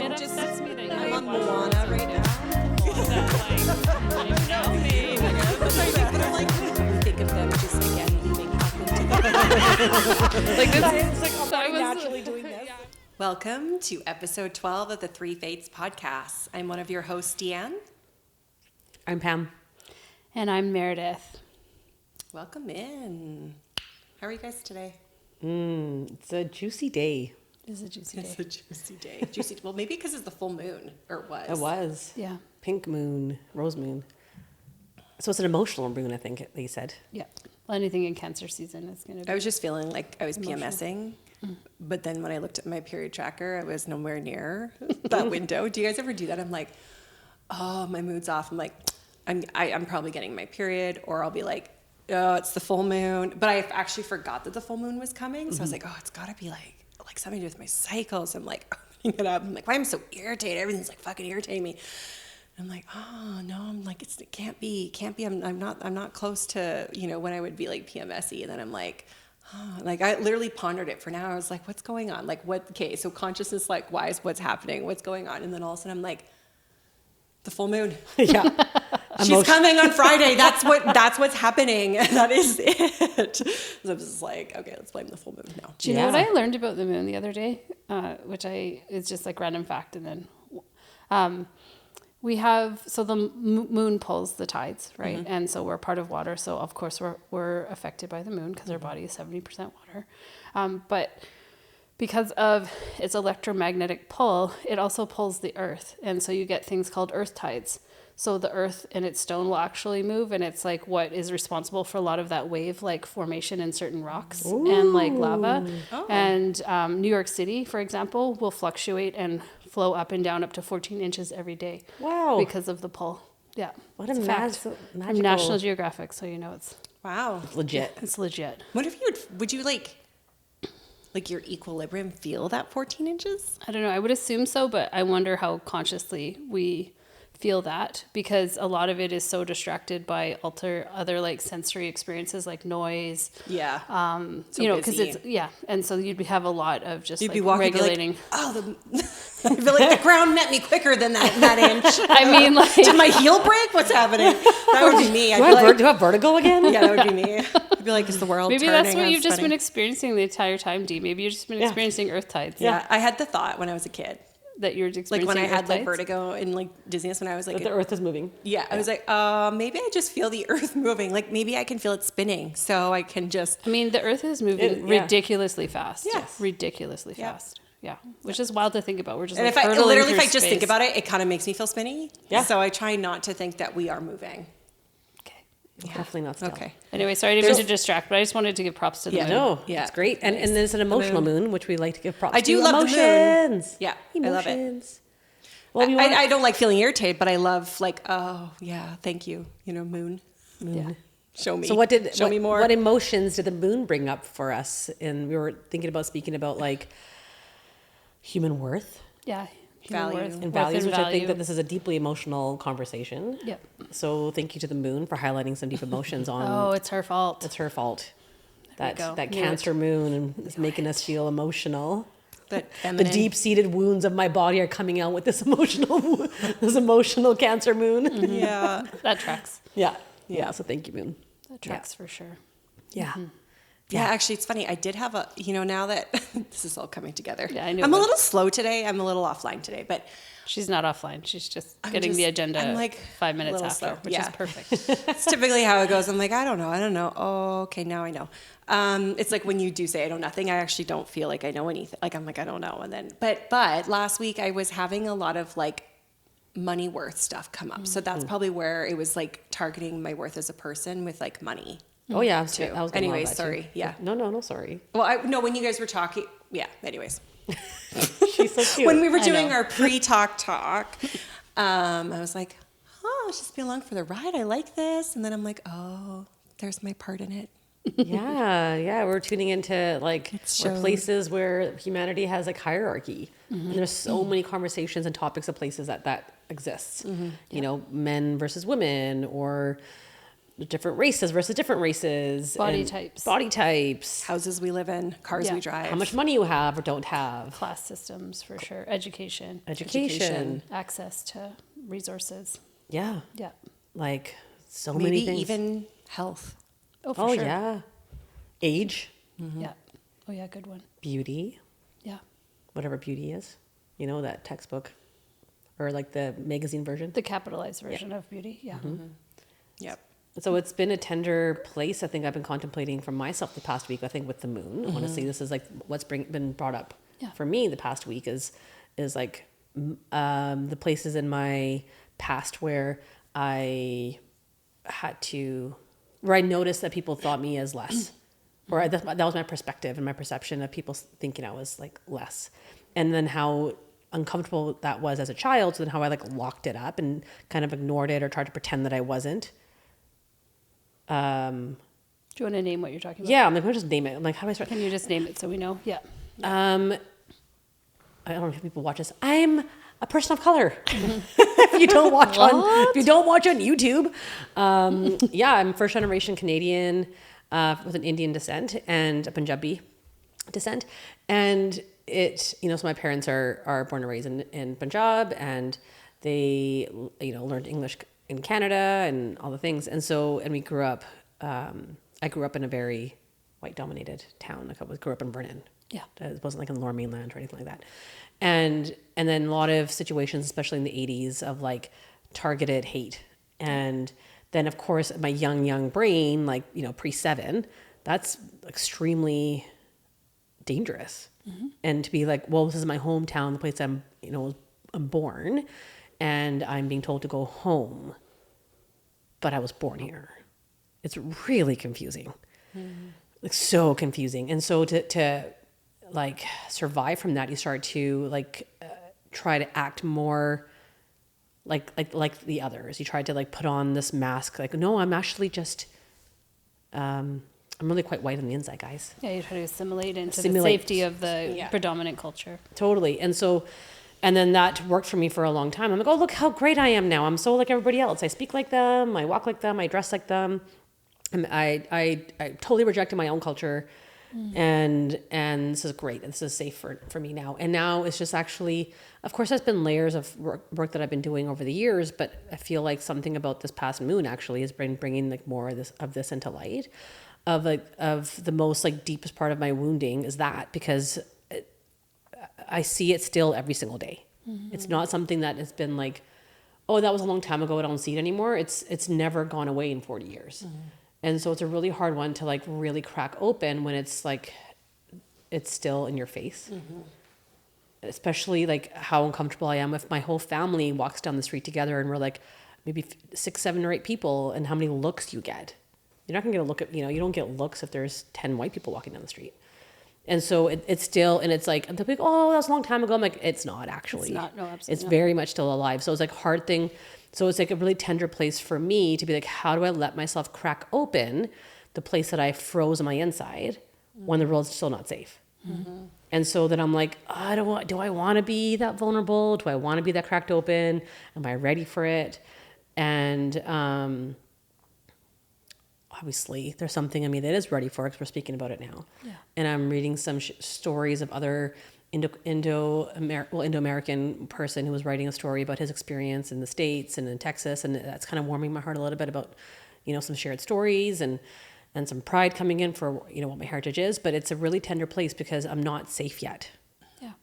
It upsets me that I'm you on watch Moana right now. I'm now made. But I'm like, I think of them just again moving up into the Like this It's like, I'm so I not was- naturally doing this. Welcome to episode 12 of the Three Fates podcast. I'm one of your hosts, Deanne. I'm Pam. And I'm Meredith. Welcome in. How are you guys today? It's a juicy day. This is a juicy It's day. a juicy day. Juicy. Well, maybe because it's the full moon, or it was. It was. Yeah. Pink moon, rose moon. So it's an emotional moon, I think they said. Yeah. Well, anything in Cancer season is going to be. I was just feeling like I was Emotional. PMSing, but then when I looked at my period tracker, I was nowhere near that window. Do you guys ever do that? I'm like, oh, my mood's off. I'm like, I'm probably getting my period, or I'll be like, oh, it's the full moon. But I actually forgot that the full moon was coming, so I was like, oh, it's got to be like something to do with my cycles. I'm like, opening it up. I'm like, why am I so irritated? Everything's like fucking irritating me. I'm like, oh no, I'm like, it can't be. I'm not close to, when I would be like PMSy. And then I'm like, oh, like I literally pondered it for an hour. I was like, what's going on? Like what? Okay, so consciousness, like, what's happening? What's going on? And then all of a sudden I'm like, the full moon. Yeah. She's coming on Friday. That's what's happening. That is it. So I'm just like, okay, let's blame the full moon now. Do you know what I learned about the moon the other day? It's just like random fact. And then we have, so the moon pulls the tides, right? Mm-hmm. And so we're part of water. So of course we're affected by the moon because our body is 70% water. But because of its electromagnetic pull, it also pulls the earth. And so you get things called earth tides. So the earth and its stone will actually move, and it's like what is responsible for a lot of that wave like formation in certain rocks and like lava. Oh. And New York City, for example, will fluctuate and flow up and down up to 14 inches every day. Wow. Because of the pull. Yeah. What It's a fact. magical. From National Geographic, so you know it's Wow. Legit. it's legit. What if would you like your equilibrium feel that 14 inches? I don't know. I would assume so, but I wonder how consciously we feel that, because a lot of it is so distracted by other like sensory experiences like noise. Yeah. So Because busy. and so you'd have a lot of just You'd like be walking regulating. like, oh, I feel like the ground met me quicker than that inch. I mean, like, Did my heel break? What's happening? That would be me. I'd Do be I like, have vertigo again? yeah, that would be me. I'd be like, is the world maybe turning? that's what That's you've just funny. been experiencing the entire time, Dee. Maybe you've just been experiencing earth tides. Yeah, I had the thought when I was a kid. That you're experiencing Like when I earth had like tides? vertigo and like dizziness when I was like, That the earth is moving. yeah, I was like, maybe I just feel the earth moving. Like maybe I can feel it spinning, so I can just. I mean, the earth is moving ridiculously fast. Yes. Ridiculously Yeah. fast. Yeah. Which is wild to think about. We're just And like if I hurtling literally, if through I just think space. about it, it kind of makes me feel spinny. Yeah. So I try not to think that we are moving. Okay. Definitely not still. Okay. Anyway, sorry, I didn't mean to distract, but I just wanted to give props to the moon. No, Yeah. it's great. And there's an emotional moon, which we like to give props I do to. love the moon. Emotions. Yeah, I love it. Emotions. Well, we want I don't like feeling irritated, but I love like, oh yeah, thank you. Moon. Yeah. Show me. So Show me more. What emotions did the moon bring up for us? And we were thinking about speaking about like human worth Yeah. Value. Worth and values, which I think value. that this is a deeply emotional conversation. Yep. So thank you to the moon for highlighting some deep emotions on. Oh, it's her fault. It's her fault. That go. that Knew Cancer moon is making us feel emotional. But The feminine. deep-seated wounds of my body are coming out with this emotional Cancer moon. Yeah. That tracks. Yeah. So thank you, moon. That tracks for sure. Yeah. Yeah, actually, it's funny. I did have now that this is all coming together. Yeah, I knew I'm it a would. little slow today. I'm a little offline today, but She's not offline. She's just I'm getting the just- agenda I'm like 5 a minutes little after, slow. which Yeah. is perfect. it's typically how it goes. I'm like, I don't know. Oh, okay, now I know. It's like when you do say I know nothing, I actually don't feel like I know anything. Like I'm like, I don't know. And then, but last week I was having a lot of like money worth stuff come up. So that's probably where it was like targeting my worth as a person with like money. Oh yeah. Too. I was gonna Anyways, love that, sorry. too. Yeah. No, sorry. Well, no, when you guys were talking, yeah. Anyways, She's so cute. when we were I doing know. our pre-talk, I was like, oh, just be along for the ride. I like this. And then I'm like, oh, there's my part in it. yeah, we're tuning into like showed. places where humanity has like hierarchy. And there's so many conversations and topics of places that exists. Men versus women, or different races versus different races. Body and types. Body types. Houses we live in, cars Yeah. we drive. How much money you have or don't have. Class systems for sure. Education. Education. Access to resources. Yeah. Yeah. Like so Maybe many things. even health. Oh, for Oh, sure. yeah. Age, Yeah. Oh, yeah. Good one. beauty, Yeah. whatever beauty is. You know, that textbook or like the magazine version. The capitalized version of beauty. Yeah. Yep. So it's been a tender place. I think I've been contemplating for myself the past week. I think with the moon, honestly, this is like what's been brought up Yeah. for me the past week is like the places in my past where I noticed that people thought me as less, or that was my perspective and my perception of people thinking I was like less, and then how uncomfortable that was as a child. So then how I like locked it up and kind of ignored it or tried to pretend that I wasn't. Do you want to name what you're talking about? Yeah, I'm like, I'll just name it. I'm like, how do I start? Can you just name it so we know? Yeah. I don't know if people watch this. I'm a person of color. If you don't watch on YouTube, yeah, I'm first generation Canadian with an Indian descent and a Punjabi descent, and so my parents are born and raised in Punjab, and they learned English in Canada and all the things, and we grew up. I grew up in a very white dominated town. Like I grew up in Vernon. Yeah. It wasn't like in Lower Mainland or anything like that. And then a lot of situations, especially in the 80s, of like targeted hate. And then of course my young brain, like, pre-7, that's extremely dangerous. And to be like, well, this is my hometown, the place I'm born, and I'm being told to go home, but I was born here. It's really confusing. Like so confusing. And so to like survive from that, you start to like try to act more like the others. You try to like put on this mask, like, no, I'm actually just I'm really quite white on the inside, guys. Yeah, you try to assimilate into the safety of the predominant culture. Totally. And then that worked for me for a long time. I'm like, oh, look how great I am now. I'm so like everybody else. I speak like them. I walk like them. I dress like them. And I totally rejected my own culture. And this is great. This is safe for me now. And now it's just actually, of course, there's been layers of work that I've been doing over the years, but I feel like something about this past moon actually has been bringing like more of this into light, of the most like deepest part of my wounding is that, because I see it still every single day. It's not something that has been like, oh, that was a long time ago, I don't see it anymore. It's never gone away in 40 years. And so it's a really hard one to like really crack open when it's like, it's still in your face. Especially like how uncomfortable I am if my whole family walks down the street together and we're like maybe 6, 7, or 8 people, and how many looks you get. You're not gonna get a look at, you don't get looks if there's 10 white people walking down the street. And so it's still, and it's like, they'll be like, oh, that was a long time ago. I'm like, it's not actually. It's not, no, absolutely It's not. very much still alive. So it's like hard thing. So it's like a really tender place for me to be like, how do I let myself crack open the place that I froze on my inside when the world's still not safe? And so then I'm like, do I want to be that vulnerable? Do I want to be that cracked open? Am I ready for it? And obviously there's something in me that is ready for it, because we're speaking about it now. Yeah. And I'm reading some stories of other Indo-American person who was writing a story about his experience in the States and in Texas. And that's kind of warming my heart a little bit about, some shared stories and some pride coming in for, what my heritage is. But it's a really tender place because I'm not safe yet. Yeah.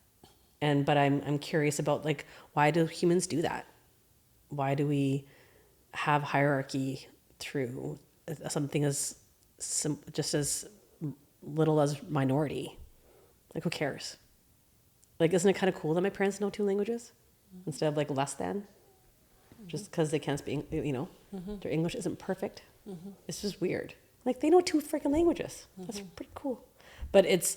But I'm curious about like, why do humans do that? Why do we have hierarchy through something just as little as minority? Like, who cares? Like, isn't it kind of cool that my parents know 2 languages instead of like less than? Just because they can't speak, their English isn't perfect. It's just weird. Like, they know 2 freaking languages. That's pretty cool. But it's,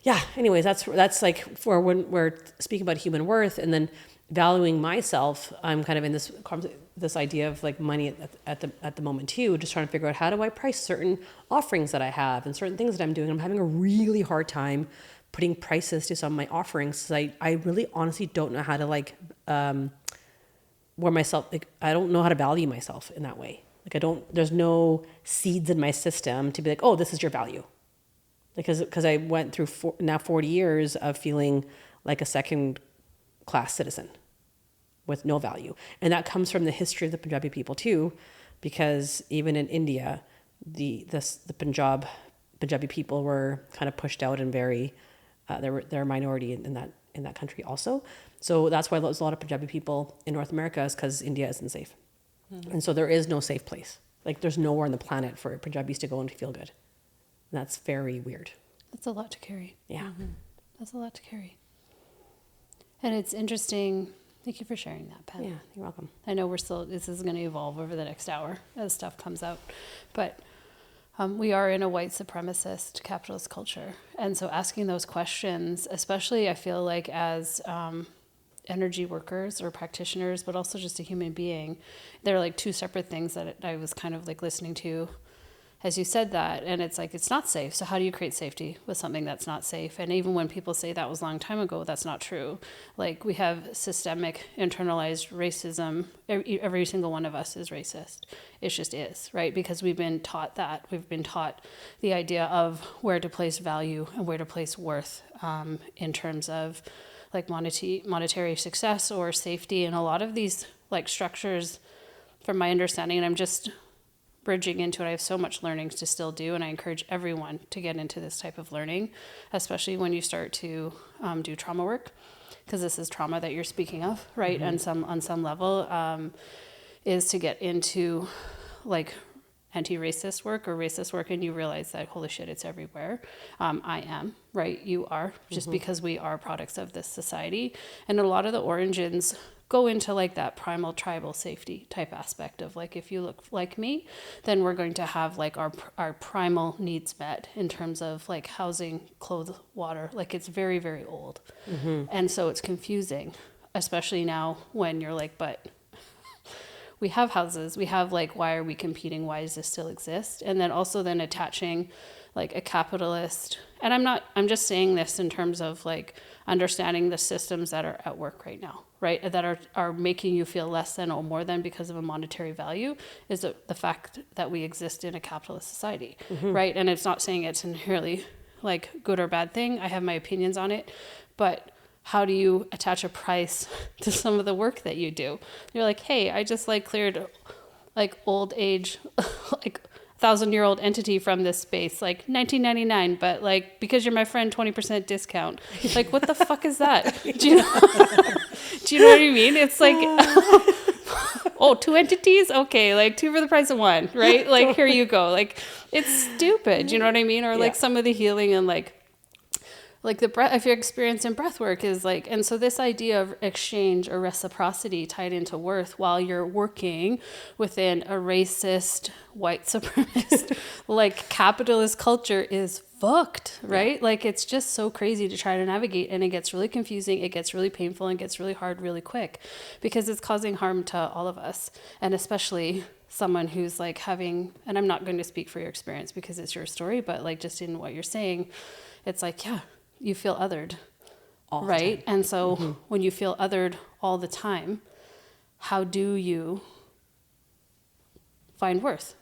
yeah. Anyways, that's like for when we're speaking about human worth and then valuing myself. I'm kind of in this idea of like money at the moment too, just trying to figure out how do I price certain offerings that I have and certain things that I'm doing. I'm having a really hard time putting prices to some of my offerings. I really honestly don't know how to like where myself, like, I don't know how to value myself in that way. There's no seeds in my system to be like, oh, this is your value. Because I went through 40 years of feeling like a second class citizen with no value. And that comes from the history of the Punjabi people too, because even in India, the Punjabi people were kind of pushed out and very, they're a minority in that country also. So that's why there's a lot of Punjabi people in North America, is because India isn't safe. And so there is no safe place. Like there's nowhere on the planet for Punjabis to go and feel good. And that's very weird. That's a lot to carry. Yeah. That's a lot to carry. And it's interesting. Thank you for sharing that, Pat. Yeah, you're welcome. I know this is going to evolve over the next hour as stuff comes out. But we are in a white supremacist capitalist culture. And so asking those questions, especially I feel like as energy workers or practitioners, but also just a human being, they're like two separate things that I was kind of like listening to as you said that. And it's like, it's not safe. So how do you create safety with something that's not safe? And even when people say that was a long time ago, that's not true. Like we have systemic internalized racism. Every single one of us is racist. It just is, right? Because we've been taught that. We've been taught the idea of where to place value and where to place worth in terms of like monetary success or safety. And a lot of these like structures, from my understanding, and I'm just bridging into it, I have so much learnings to still do, and I encourage everyone to get into this type of learning, especially when you start to do trauma work, because this is trauma that you're speaking of, right? And on some level, is to get into like anti-racist work or racist work, and you realize that holy shit, it's everywhere. I am, right? You are, just because we are products of this society. And a lot of the origins go into like that primal tribal safety type aspect of like, if you look like me, then we're going to have like our primal needs met in terms of like housing, clothes, water. Like it's very, very old. And so it's confusing, especially now when you're like, but we have houses, we have like, why are we competing? Why does this still exist? And then also then attaching like a capitalist, and I'm just saying this in terms of like understanding the systems that are at work right now, right? That are making you feel less than or more than because of a monetary value, is the fact that we exist in a capitalist society, right? And it's not saying it's inherently like good or bad thing. I have my opinions on it, but how do you attach a price to some of the work that you do? You're like, hey, I just like cleared like old age, like 1,000-year-old entity from this space, like $19.99, but like because you're my friend, 20% discount. Like, what the fuck is that? Do you know? Do you know what I mean? It's like, oh, 2 entities, okay, like 2 for the price of 1, right? Like here you go. Like it's stupid. Do you know what I mean? Or like some of the healing and like the breath, if you're experiencing breath work is like, and so this idea of exchange or reciprocity tied into worth while you're working within a racist, white supremacist, like capitalist culture is fucked, right? Yeah. Like it's just so crazy to try to navigate, and it gets really confusing, it gets really painful, and gets really hard really quick because it's causing harm to all of us, and especially someone who's like having, and I'm not going to speak for your experience because it's your story, but like just in what you're saying, it's like, yeah, you feel othered, all right? And so when you feel othered all the time, how do you find worth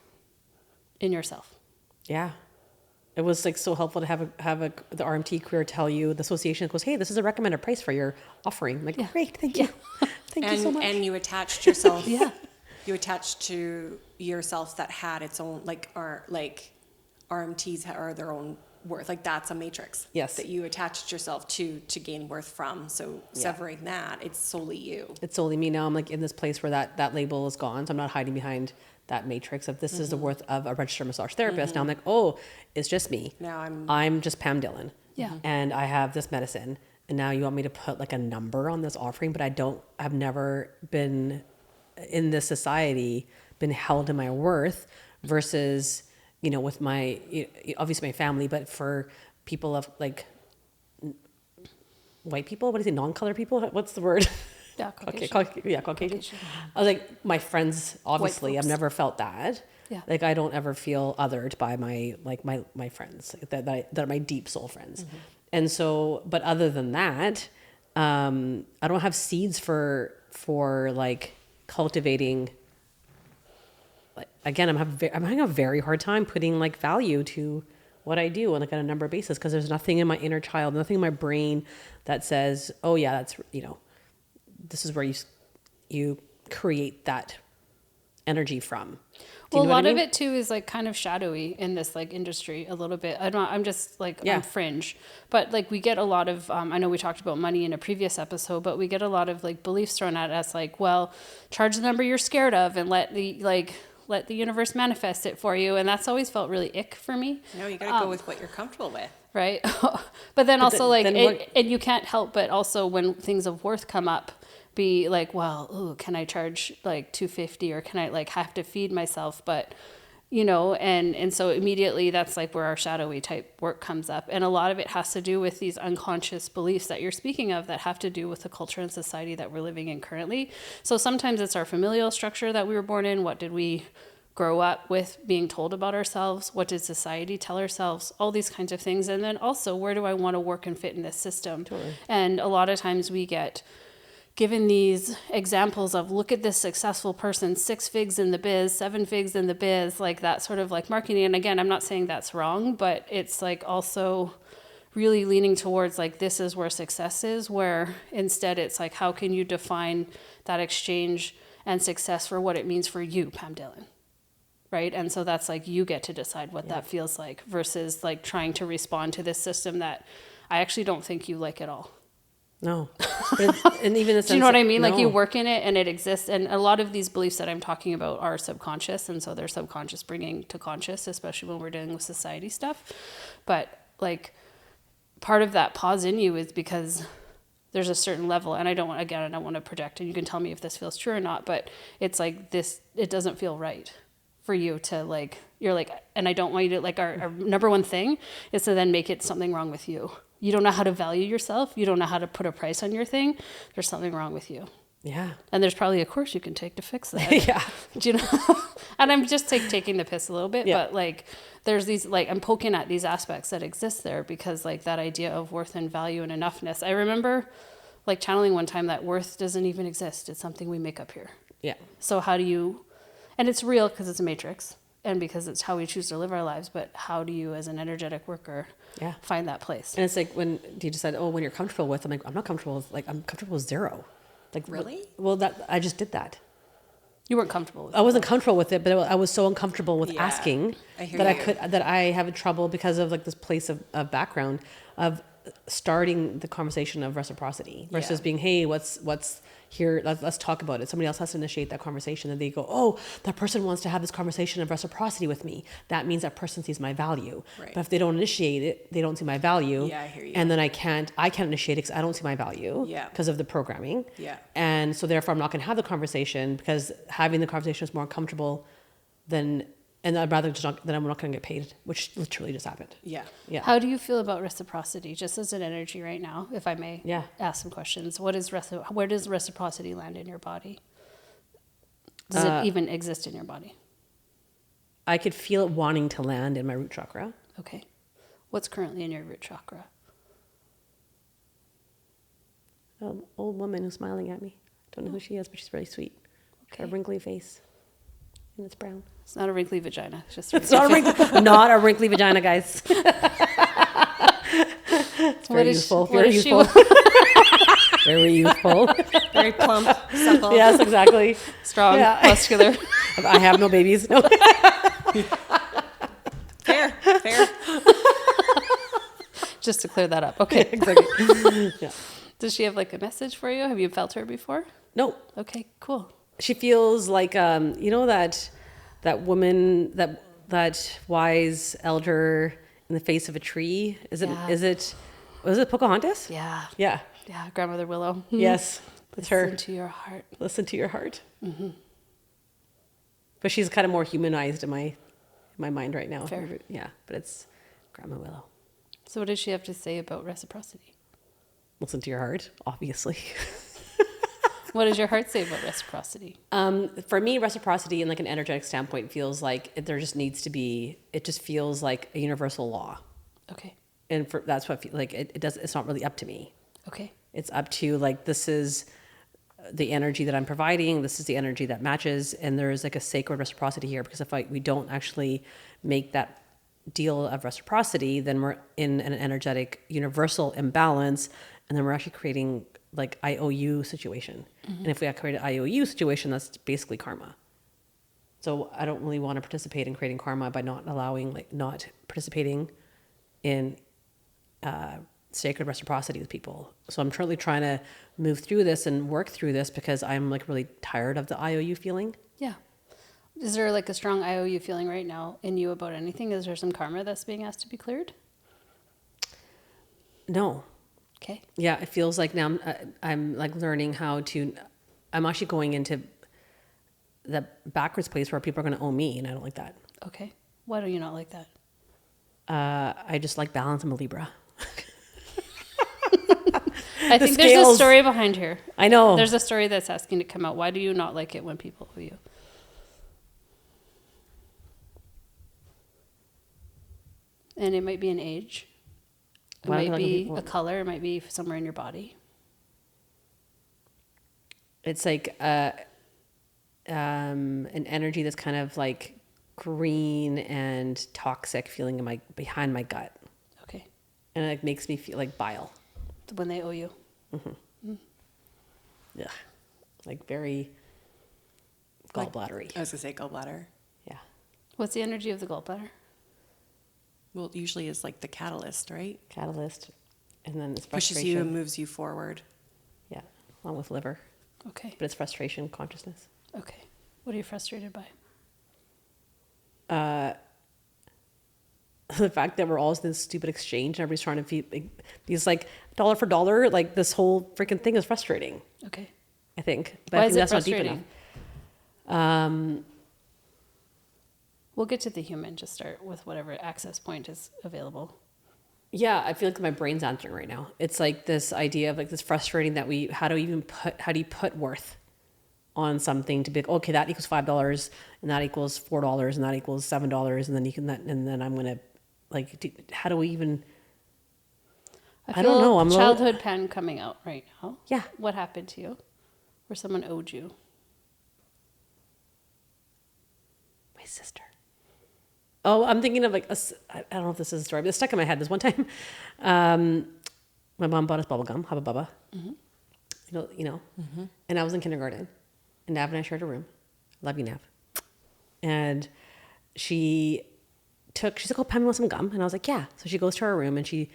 in yourself? Yeah. It was like so helpful to have the RMT career tell you, the association goes, hey, this is a recommended price for your offering. I'm like, great, thank you. Thank you so much. And you attached yourself. You attached to yourself that had its own, like RMTs are their own worth. Like that's a matrix. Yes. That you attached yourself to gain worth from. So severing that, it's solely you. It's solely me. Now I'm like in this place where that label is gone. So I'm not hiding behind that matrix of this is the worth of a registered massage therapist. Now I'm like, oh, it's just me. Now I'm just Pam Dillon. Yeah. And I have this medicine. And now you want me to put like a number on this offering, but I've never been in this society, been held in my worth versus, you know, with my, obviously my family, but for people of like white people, what do you say, non-color people? What's the word? Yeah, Caucasian. Okay, Caucasian. I was like, my friends, obviously, I've never felt that. Yeah. Like, I don't ever feel othered by my friends, like, that are my deep soul friends. And so, but other than that, I don't have seeds for like cultivating again, I'm having a very hard time putting like value to what I do on like on a number of basis, because there's nothing in my inner child, nothing in my brain that says, oh yeah, that's, this is where you create that energy from. Well, a lot of it too is like kind of shadowy in this like industry a little bit. I'm just like on fringe, but like we get a lot of, I know we talked about money in a previous episode, but we get a lot of like beliefs thrown at us like, well, charge the number you're scared of and let the universe manifest it for you. And that's always felt really ick for me. No, you got to go with what you're comfortable with. Right. But then also and you can't help but also when things of worth come up, be like, well, ooh, can I charge like $250 or can I like have to feed myself? But, and so immediately that's like where our shadowy type work comes up. And a lot of it has to do with these unconscious beliefs that you're speaking of that have to do with the culture and society that we're living in currently. So sometimes it's our familial structure that we were born in. What did we grow up with being told about ourselves? What did society tell ourselves? All these kinds of things. And then also, where do I want to work and fit in this system? Totally. And a lot of times we get given these examples of, look at this successful person, 6 figs in the biz, 7 figs in the biz, like that sort of like marketing. And again, I'm not saying that's wrong, but it's like also really leaning towards like, this is where success is, where instead it's like, how can you define that exchange and success for what it means for you, Pam Dillon? Right. And so that's like, you get to decide what that feels like versus like trying to respond to this system that I actually don't think you like at all. No. And even the sense, do you know what I mean? No. Like you work in it and it exists. And a lot of these beliefs that I'm talking about are subconscious. And so they're subconscious bringing to conscious, especially when we're dealing with society stuff. But like part of that pause in you is because there's a certain level, and I don't want to project, and you can tell me if this feels true or not, but it's like this, it doesn't feel right for you to like, you're like, and I don't want you to like, our number one thing is to then make it something wrong with you. You don't know how to value yourself. You don't know how to put a price on your thing. There's something wrong with you. Yeah. And there's probably a course you can take to fix that. Yeah. Do you know? And I'm just taking the piss a little bit, but like there's these, like I'm poking at these aspects that exist there because like that idea of worth and value and enoughness. I remember like channeling one time that worth doesn't even exist. It's something we make up here. Yeah. So how do you, and it's real because it's a matrix and because it's how we choose to live our lives, but how do you as an energetic worker find that place? And it's like when you just said, oh, when you're comfortable with, I'm like, I'm not comfortable with, like, I'm comfortable with 0. Like, really? Well, that I just did that. You weren't comfortable with it. I wasn't comfortable with it, but I was so uncomfortable with asking that I have trouble because of like this place of background of starting the conversation of reciprocity versus being, hey, what's here? Let's talk about it. Somebody else has to initiate that conversation, and they go, oh, that person wants to have this conversation of reciprocity with me. That means that person sees my value. Right. But if they don't initiate it, they don't see my value. Yeah, I hear you. And then I can't initiate it because I don't see my value because of the programming. Yeah. And so therefore I'm not going to have the conversation because having the conversation is more comfortable than, and I'd rather just not, then I'm not going to get paid, which literally just happened. Yeah. Yeah. How do you feel about reciprocity, just as an energy right now, if I may ask some questions? Where does reciprocity land in your body? Does it even exist in your body? I could feel it wanting to land in my root chakra. Okay. What's currently in your root chakra? An old woman who's smiling at me. Don't know who she is, but she's really sweet. Okay. Got a wrinkly face. And it's brown. It's not a wrinkly vagina. It's just not a wrinkly vagina, guys. It's very useful. Very useful. Very youthful. Very plump, supple. Yes, exactly. Strong, muscular. I have no babies. No. Fair. Just to clear that up. Okay. Exactly. Yeah. Does she have like a message for you? Have you felt her before? No. Okay, cool. She feels like, that woman, that wise elder in the face of a tree. Was it Pocahontas? Yeah. Yeah. Yeah, Grandmother Willow. Yes, that's her. Listen to your heart. Listen to your heart. Mm-hmm. But she's kind of more humanized in my mind right now. Fair. Yeah, but it's Grandma Willow. So what does she have to say about reciprocity? Listen to your heart, obviously. What does your heart say about reciprocity? For me, reciprocity in like an energetic standpoint feels like it just feels like a universal law. Okay. And that's what it's not really up to me. Okay. It's up to like, this is the energy that I'm providing. This is the energy that matches. And there is like a sacred reciprocity here, because if we don't actually make that deal of reciprocity, then we're in an energetic universal imbalance. And then we're actually creating like IOU situation. And if we create an IOU situation, that's basically karma. So I don't really want to participate in creating karma by not participating in sacred reciprocity with people. So I'm currently trying to move through this and work through this, because I'm like really tired of the IOU feeling. Yeah. Is there like a strong IOU feeling right now in you about anything? Is there some karma that's being asked to be cleared? No. Okay. Yeah, it feels like now I'm like learning how to. I'm actually going into the backwards place where people are going to owe me, and I don't like that. Okay. Why do you not like that? I just like balance. I'm a Libra. I think there's a story behind here. I know. There's a story that's asking to come out. Why do you not like it when people owe you? And it might be an age. It Why do might you like be people? a color. It might be somewhere in your body. It's like an energy that's kind of like green and toxic feeling in behind my gut, Okay. and it makes me feel like bile. When they owe you. Yeah, like very gallbladdery. I was gonna say gallbladder. Yeah. What's the energy of the gallbladder? Well, it usually is like the catalyst, right? Catalyst, and then it's Pushes frustration. you and moves you forward. Yeah, along with liver, Okay. but it's frustration, consciousness. Okay. What are you frustrated by? The fact that we're all in this stupid exchange and everybody's trying to feed these like dollar for dollar, like this whole freaking thing is frustrating. Okay. I think, but Why I is think it that's not deep frustrating? enough. We'll get to the human. Just start with whatever access point is available. Yeah, I feel like my brain's answering right now. It's like this idea of like this frustrating that how do you put worth on something to be like, okay, that equals $5 and that equals $4 and that equals $7 and then and then I'm gonna like, how do we even? I don't know. I'm childhood pen coming out right now. Yeah. What happened to you? Where someone owed you? My sister. Oh, I'm thinking of like I don't know if this is a story, but it's stuck in my head. This one time, my mom bought us bubble gum, Hubba Bubba. And I was in kindergarten, and Nav and I shared a room. Love you, Nav. And she's like, "Oh, Pam, you want some gum?" And I was like, "Yeah." So she goes to her room and she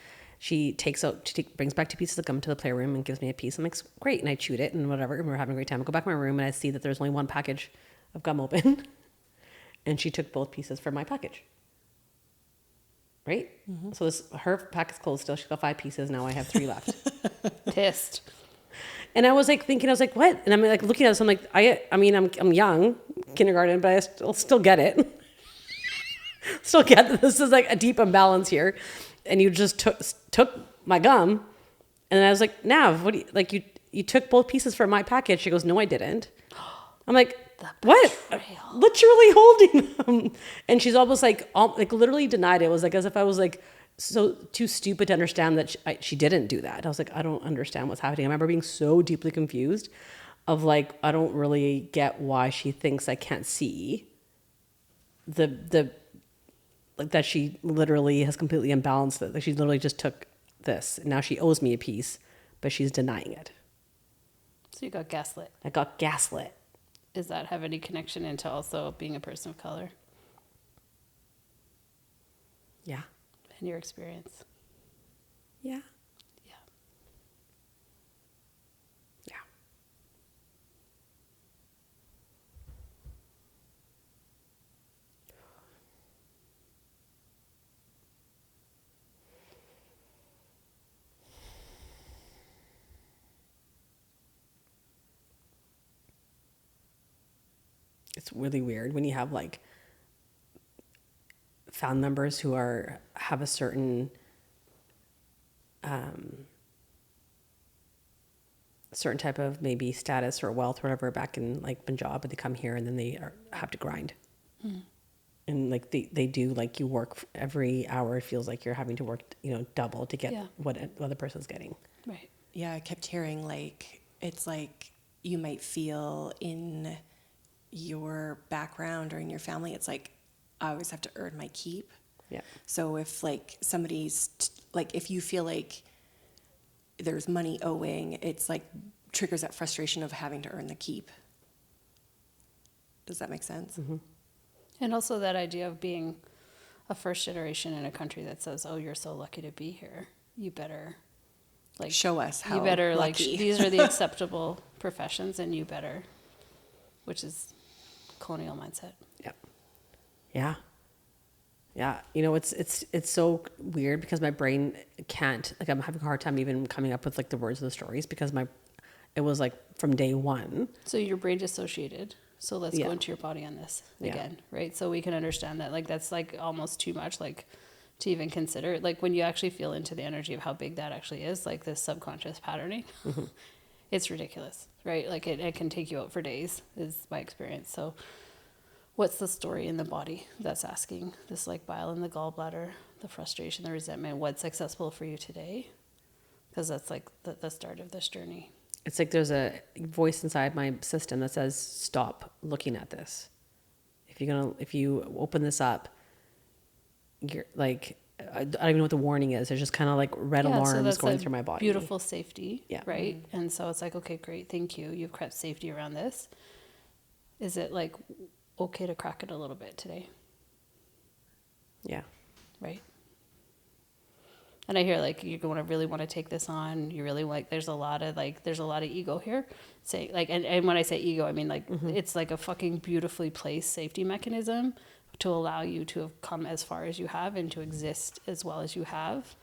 brings back 2 pieces of gum to the playroom and gives me a piece. I'm like, "Great," and I chewed it and whatever, and we're having a great time. I go back to my room and I see that there's only one package of gum open. And she took both pieces from my package. Right? Mm-hmm. So her pack is closed still. She's got 5 pieces. Now I have 3 left. Pissed. And I was like thinking, I was like, what? And I'm like looking at this. I'm like, I'm young, kindergarten, but I still get it. Still get that this is like a deep imbalance here. And you just took my gum. And I was like, Nav, what do you took both pieces from my package. She goes, no, I didn't. I'm like, what? Literally holding them. And she's almost like literally denied it. It was like as if I was like so too stupid to understand that she didn't do that. I was like, I don't understand what's happening. I remember being so deeply confused of like, I don't really get why she thinks I can't see the like that she literally has completely imbalanced it. Like she literally just took this. And now she owes me a piece, but she's denying it. So you got gaslit. I got gaslit. Does that have any connection into also being a person of color Yeah. in your experience? Yeah. Yeah. Yeah. It's really weird when you have like family members who have a certain certain type of maybe status or wealth or whatever back in like Punjab, but they come here and then they have to grind. And like they do, like you work every hour. It feels like you're having to work, double to get what other person's getting. Right. Yeah, I kept hearing like, it's like you might feel in your background or in your family. It's like, I always have to earn my keep. Yeah. So if like if you feel like there's money owing, it's like triggers that frustration of having to earn the keep. Does that make sense? Mm-hmm. And also that idea of being a first generation in a country that says, "Oh, you're so lucky to be here. You better like Show us how you better lucky." like these are the acceptable professions, and you better," which is colonial mindset. Yeah. Yeah. Yeah. You know, it's so weird because my brain can't, like, I'm having a hard time even coming up with like the words of the stories because it was like from day one. So your brain dissociated. So let's Yeah. go into your body on this Yeah. again, right? So we can understand that like that's like almost too much like to even consider. Like when you actually feel into the energy of how big that actually is, like this subconscious patterning, it's ridiculous, right? Like it can take you out for days is my experience. So what's the story in the body that's asking this like bile in the gallbladder, the frustration, the resentment, what's accessible for you today? Because that's like the start of this journey. It's like there's a voice inside my system that says, stop looking at this. If you open this up, you're like, I don't even know what the warning is. There's just kind of like red alarms going through my body. Beautiful safety, Yeah. right? And so it's like, okay, great, thank you. You've created safety around this. Is it like okay to crack it a little bit today, Yeah. right? And I hear like you're going to really want to take this on. You really like. There's a lot of ego here. Say like, and when I say ego, I mean like it's like a fucking beautifully placed safety mechanism to allow you to have come as far as you have and to exist as well as you have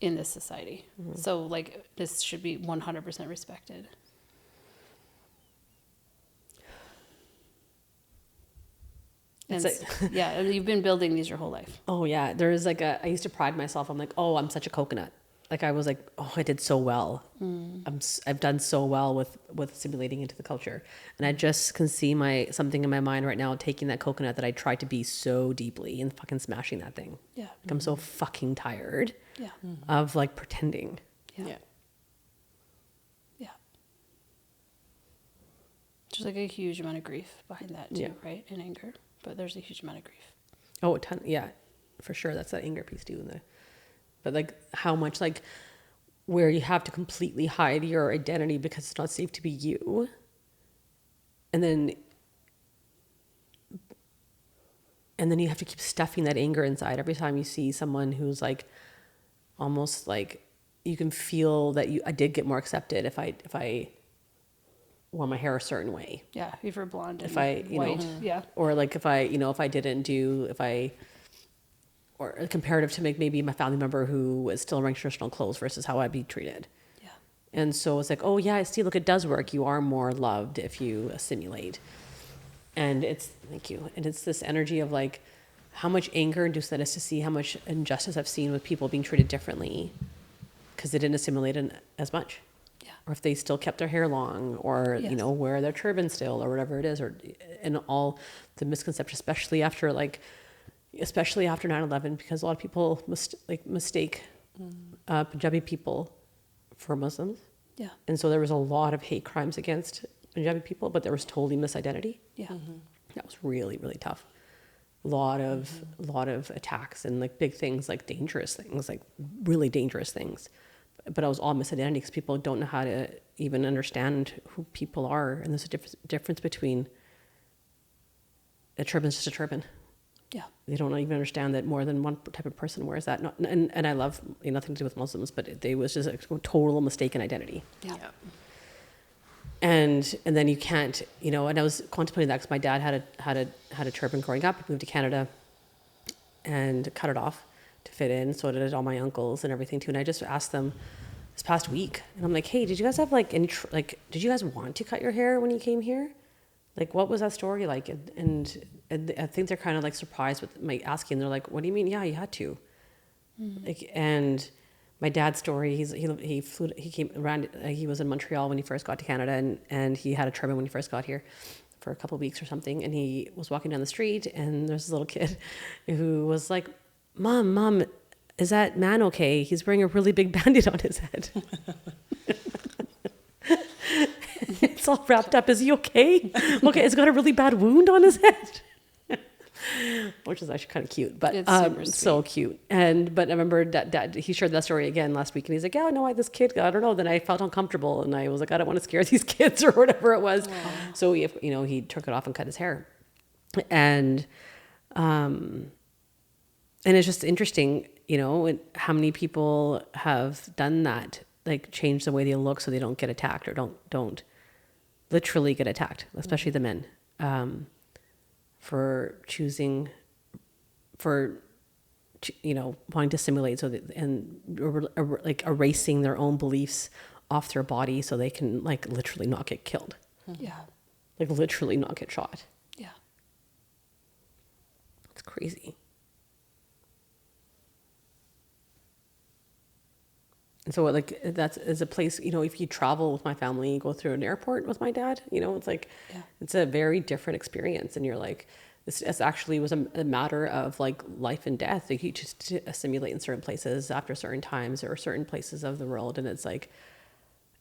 in this society. So like this should be 100% respected. And It's like- yeah, and you've been building these your whole life. Oh yeah. There is like I used to pride myself. I'm like, oh, I'm such a coconut. Like I was like, oh, I did so well. I've done so well with assimilating into the culture. And I just can see something in my mind right now, taking that coconut that I tried to be so deeply and fucking smashing that thing. Yeah. Like, I'm so fucking tired Yeah. of like pretending. Yeah. Yeah. There's like a huge amount of grief behind that too, Yeah. right? And anger. But there's a huge amount of grief. Oh, a ton. Yeah, for sure. That's that anger piece too. But like how much like where you have to completely hide your identity because it's not safe to be you. And then you have to keep stuffing that anger inside every time you see someone who's like almost like you can feel that I did get more accepted if I wore my hair a certain way. Yeah, if you're blonde and If I, white. Yeah. or like if I didn't do, or comparative to maybe my family member who was still wearing traditional clothes versus how I'd be treated. Yeah. And so it's like, oh yeah, I see, look, it does work. You are more loved if you assimilate. And thank you. And it's this energy of like how much anger induced that is to see how much injustice I've seen with people being treated differently because they didn't assimilate as much. Yeah. Or if they still kept their hair long, or Yes. wear their turban still, or whatever it is, and all the misconceptions, especially after 9/11, because a lot of people mistake Punjabi people for Muslims, Yeah. and so there was a lot of hate crimes against Punjabi people, but there was totally misidentity. Yeah. That was really, really tough. A lot of attacks and like big things, like dangerous things, like really dangerous things. But it was all misidentity because people don't know how to even understand who people are. And there's a difference between a turban's just a turban. Yeah. They don't even understand that more than one type of person wears that. And I love nothing to do with Muslims, but it was just a total mistaken identity. Yeah. And then you can't, and I was contemplating that because my dad had a turban growing up. He moved to Canada and cut it off to fit in. So did all my uncles and everything too. And I just asked them this past week, and I'm like, hey, did you guys have did you guys want to cut your hair when you came here? Like, what was that story like? And I think they're kind of like surprised with my asking. They're like, what do you mean? Yeah, you had to. Like, and my dad's story, he came around, he was in Montreal when he first got to Canada, and he had a turban when he first got here for a couple of weeks or something. And he was walking down the street, and there's this little kid who was like, Mom, is that man okay? He's wearing a really big Band-Aid on his head. It's all wrapped up. Is he okay? Okay, he's got a really bad wound on his head. Which is actually kind of cute, but It's super so cute. But I remember dad, he shared that story again last week, and he's like, "Yeah, no, this kid, I don't know." Then I felt uncomfortable, and I was like, "I don't want to scare these kids," or whatever it was. Aww. So he took it off and cut his hair, and it's just interesting, how many people have done that, like change the way they look so they don't get attacked or don't literally get attacked, especially the men. For choosing, wanting to simulate like erasing their own beliefs off their body so they can like literally not get killed. Yeah. Like literally not get shot. Yeah. It's crazy. And so like that's is a place, if you travel with my family, you go through an airport with my dad, it's like, it's a very different experience. And you're like, this actually was a matter of like life and death. Like you just assimilate in certain places after certain times or certain places of the world. And it's like,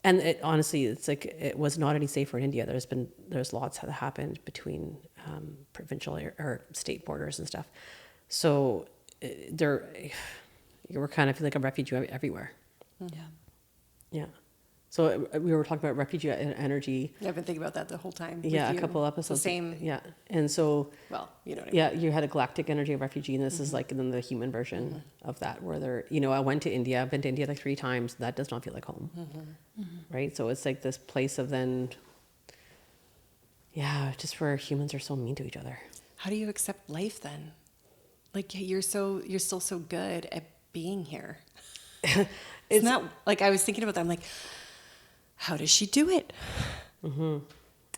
and it honestly, it's like, it was not any safer in India. There's lots that happened between provincial or state borders and stuff. So you were kind of like a refugee everywhere. Yeah. Yeah. So we were talking about refugee energy. Yeah, I've been thinking about that the whole time. Yeah, with a you. couple episodes. The same. Yeah. And so, Well, you know what I mean. yeah, you had a galactic energy of refugee, and this is like then the human version of that, where I went to India. I've been to India like 3 times. That does not feel like home. Right. So it's like this place of then, just where humans are so mean to each other. How do you accept life then? Like you're still so good at being here. It's not like I was thinking about that. I'm like, how does she do it?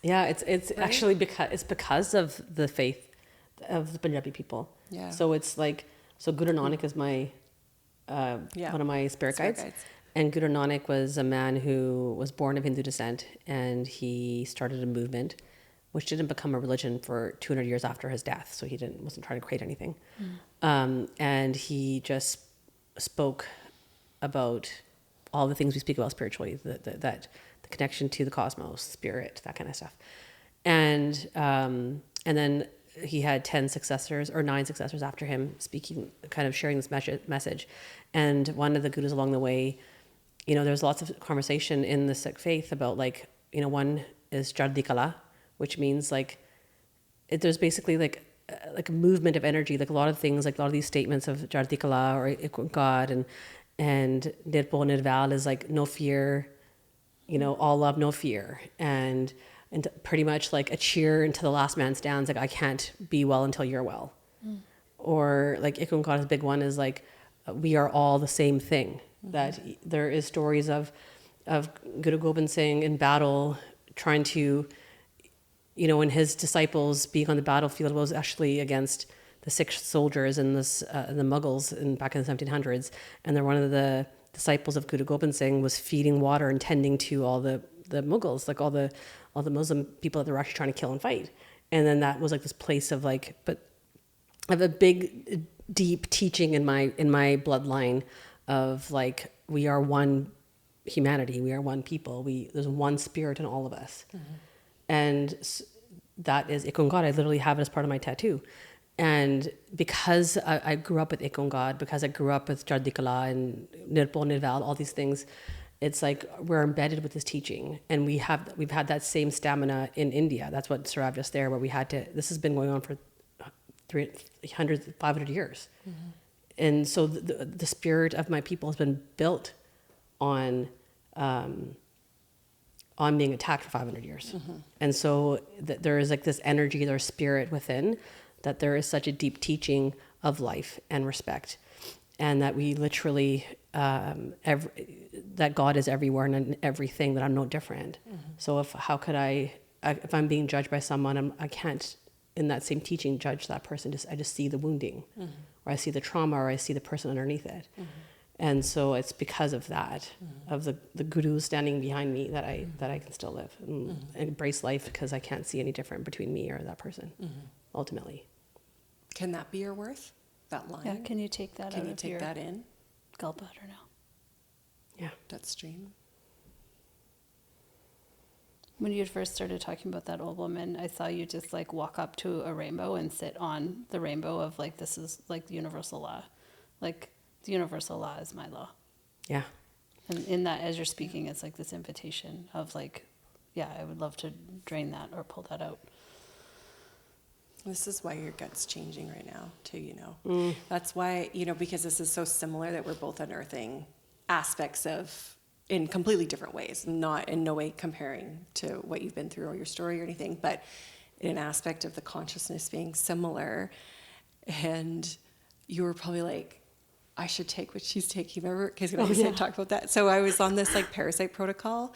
Yeah, it's actually because of the faith of the Punjabi people. Yeah. So it's like, Guru Nanak is my one of my spirit guides. And Guru Nanak was a man who was born of Hindu descent, and he started a movement which didn't become a religion for 200 years after his death. So he wasn't trying to create anything. And he just spoke about all the things we speak about spiritually, that the connection to the cosmos, spirit, that kind of stuff. And then he had 10 successors or 9 successors after him speaking, kind of sharing this message. And one of the gurus along the way, there's lots of conversation in the Sikh faith about like, one is Chardi Kala, which means like, there's basically like a movement of energy, like a lot of things, like a lot of these statements of Chardi Kala or God and Nirpo Nirval is like no fear, all love, no fear. And pretty much like a cheer until the last man stands, like I can't be well until you're well. Or like Ikunkada's big one is like, we are all the same thing. That there is stories of Guru Gobind Singh in battle trying to, when his disciples being on the battlefield was actually against the Sikh soldiers and the Mughals back in the 1700s. And then one of the disciples of Guru Gobind Singh was feeding water and tending to all the Mughals, like all the Muslim people that they were actually trying to kill and fight. And then that was like this place of like, but I have a big, deep teaching in my bloodline of like, we are one humanity, we are one people, there's one spirit in all of us. And that is Ikongad. I literally have it as part of my tattoo. And because I grew up with Ikongad, because I grew up with Jardikala and Nirpo Nirval, all these things, it's like we're embedded with this teaching. And we've had that same stamina in India. That's what served us there, where this has been going on for 300, 500 years. And so the spirit of my people has been built on being attacked for 500 years. And so there is like this energy, there's spirit within, that there is such a deep teaching of life and respect, and that we literally, that God is everywhere and in everything, that I'm no different. So if I'm being judged by someone, I can't, in that same teaching, judge that person. I just see the wounding, or I see the trauma, or I see the person underneath it. And so it's because of that, of the guru standing behind me, that I can still live and embrace life, because I can't see any different between me or that person, ultimately. Can that be your worth? That line? Yeah, can you take that Can out you of take your that in? gallbladder now? Yeah. That stream? When you first started talking about that old woman, I saw you just like walk up to a rainbow and sit on the rainbow of like, this is like the universal law. Like the universal law is my law. Yeah. And in that, as you're speaking, it's like this invitation of like, yeah, I would love to drain that or pull that out. This is why your gut's changing right now, too, you know. That's why, you know, because this is so similar that we're both unearthing aspects of, in completely different ways, not in no way comparing to what you've been through or your story or anything, but in an aspect of the consciousness being similar. And you were probably like, I should take what she's taking. Remember? Because I used to talk about that. So I was on this like parasite protocol.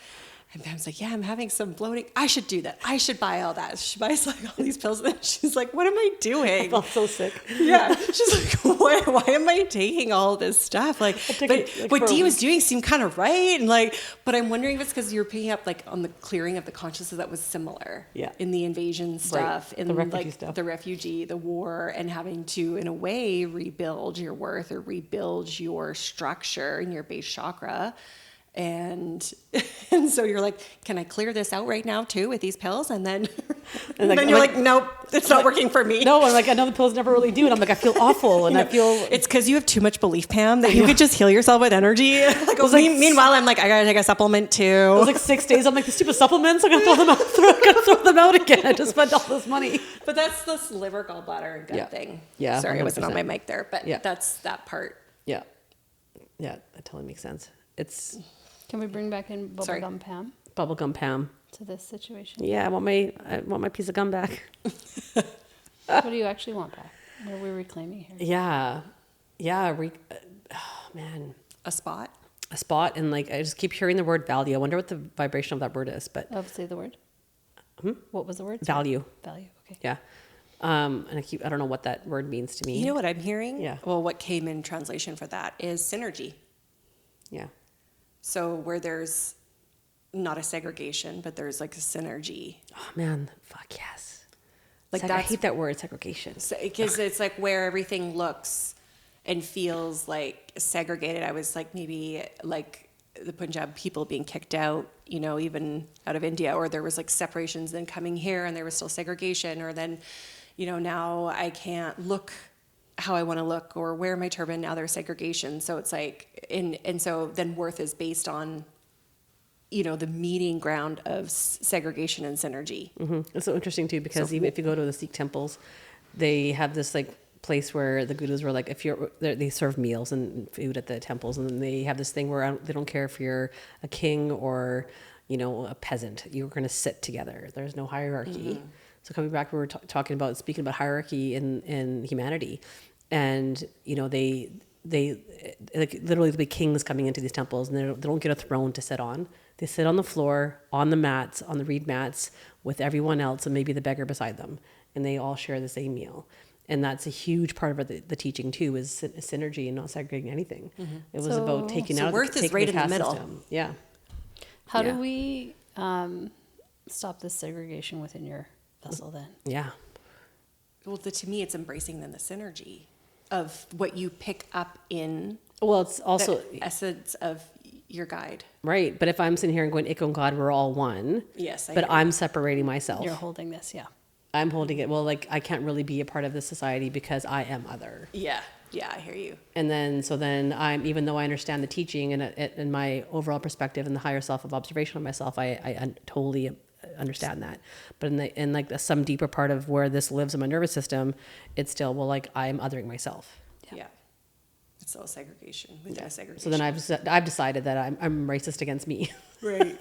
And Pam's like, yeah, I'm having some bloating. I should do that. I should buy all that. She buys like all these pills. And she's like, what am I doing? I felt so sick. Yeah. She's like, why am I taking all this stuff? Like, but what Dee was doing seemed kind of right. And like, but I'm wondering if it's because you're picking up like on the clearing of the consciousness that was similar. Yeah. In the invasion stuff, in the refugee like stuff. the refugee, the war, and having to, in a way, rebuild your worth or rebuild your structure in your base chakra. And so you're like, can I clear this out right now too with these pills? And then, and then you're like, nope, it's not working for me. No, I'm like, I know the pills never really do. And I'm like, I feel awful. And I feel... It's because you have too much belief, Pam, that you could just heal yourself with energy. Meanwhile, I'm like, I gotta take a supplement too. It was like 6 days. I'm like, the stupid supplements, I'm gonna throw them out. I'm gonna throw them out again. I just spent all this money. But that's this liver, gallbladder, and gut thing. Yeah. Sorry, 100%. I wasn't on my mic there, but that's that part. Yeah. Yeah, that totally makes sense. It's... Can we bring back in Bubblegum Pam Bubblegum Pam. to this situation? Yeah, I want my piece of gum back. What do you actually want back? What are we reclaiming here? Yeah. Oh, man. A spot? A spot, and like I just keep hearing the word value. I wonder what the vibration of that word is, but... Oh, say the word. What was the word? Value. Value, okay. Yeah. And I don't know what that word means to me. You know what I'm hearing? Yeah. Well, what came in translation for that is synergy. Yeah. So where there's not a segregation, but there's like a synergy. Oh man, fuck yes. Like I hate that word, segregation. Because it's like where everything looks and feels like segregated. I was like maybe like the Punjab people being kicked out, you know, even out of India, or there was like separations then coming here and there was still segregation, or then, you know, now I can't look how I want to look or wear my turban, now there's segregation. So it's like, and so then worth is based on, you know, the meeting ground of segregation and synergy. Mm-hmm. It's so interesting too, because even if you go to the Sikh temples, they have this like place where the gurus were like, they serve meals and food at the temples, and they have this thing where they don't care if you're a king or, you know, a peasant, you're going to sit together. There's no hierarchy. Mm-hmm. So coming back, we were speaking about hierarchy in humanity, and you know they like literally the big kings coming into these temples, and they don't get a throne to sit on. They sit on the floor, on the mats, on the reed mats, with everyone else, and maybe the beggar beside them, and they all share the same meal. And that's a huge part of the teaching too, is synergy and not segregating anything. Mm-hmm. It was about taking out worth is right in the middle. System. Yeah. How do we stop this segregation within your vessel then? Yeah. Well, to me, it's embracing then the synergy of what you pick up in. Well, it's also the essence of your guide. Right. But if I'm sitting here and going, Ikon God, we're all one. Yes. But I'm separating myself. You're holding this, yeah. I'm holding it. Well, like I can't really be a part of this society because I am other. Yeah. Yeah, I hear you. And then I'm, even though I understand the teaching and my overall perspective and the higher self of observation of myself, I totally understand that. But in like some deeper part of where this lives in my nervous system, it's still, well, like I'm othering myself. Yeah. It's still a segregation within a segregation. So then I've decided that I'm racist against me. Right.